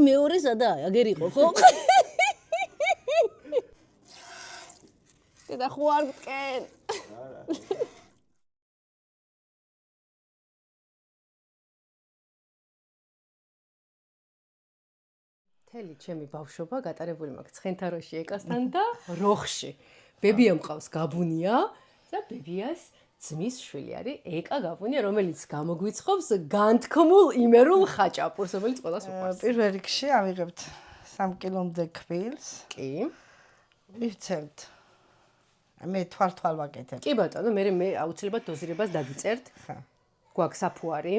მეორე სადაა? აგერ იყო, ხო? და ხო არ მტკენ. თელი ჩემი ბავშვობა გატარებული მაქვს ცხენთაროში ეკასთან და როხში. ბებია მყავს გაბუნია და ბებიას ძმის შვილი არის ეკა გაბუნია, რომელიც გამოგვიცხობს განთქმულ იმერულ ხაჭაპურს, რომელიც ყველას უყვარს. პირველ რიგში ავიღებთ 3 კილომდე ქვილს. კი. მივცემთ. მე თვალ ვაკეთებ. კი ბატონო, მე აუცილებლად დოზირებას დაგიწერთ. ხა. გვაქვს საფუარი,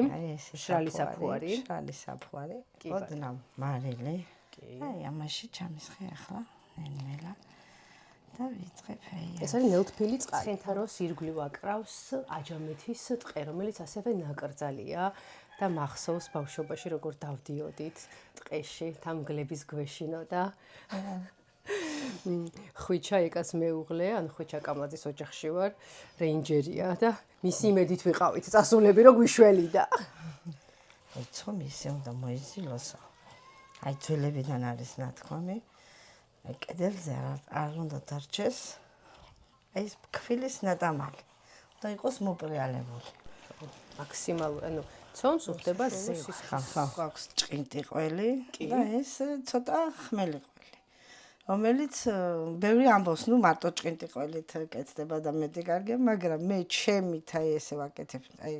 შრალი საფუარი. შრალი საფუარი. ოდნავ მარილი. აი, ამაში ჩამისხე ახლა ნელ-ნელა და ვიწყებ აი. ეს არის ნელთბილი წყალი. ცხენთაროს ირგვლივ აკრავს აჯამეთის ტყე, რომელიც ასევე ნაკრძალია და მახსოვს ბავშვობაში როგორ დავდიოდით ტყეში, თამგლების გვეშინო და ხვიჩა ეკას მეუღლე, ან ხვიჩა კამლაძის ოჯახში ვარ, რეინჯერია და მისი იმედით ვიყავით წასულები რომ გვიშველიდა. იცო მისი უნდა მოიზილოსო. აი ძველებიდან არის ნათქვამი. აი კედელზე არ უნდა დარჩეს. აი ეს ქვილის ნატამალი. უნდა იყოს მოპრიალებული. მაქსიმალური, ანუ ცომს უხდება ზევს. ხა, აქვს ჭყინტი ყველი და ეს ცოტა ხმელი ყველი. რომელიც ბევრი ამბობს, ნუ მარტო ჭყინტი ყველით კეთდება და მეტი კარგია, მაგრამ მე ჩემით აი ესე ვაკეთებ, აი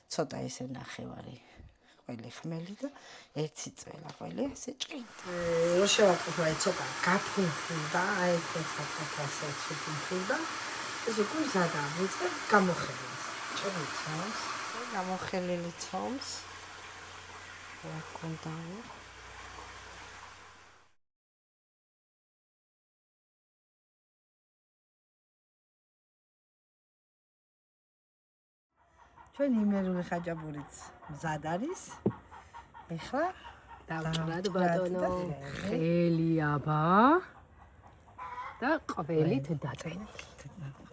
ცოტა ესე ნახევარი ყველი ხმელი და ერთი წველა ყველი ესე ჭყინტი. რო შევაკეთებ აი ცოტა გაფუნთულდა, აი ეს გაფუნთულდა. ეს უკვე ზადა ვიწყებ გამოხელს. ჭრილი ცომს, გამოხელილი ცომს. რა კონდაო ჩვენ იმერული ხაჭაპურიც მზად არის. ეხლა დავჭრად ბატონო. ხელი აბა და ყველით დაწენილი.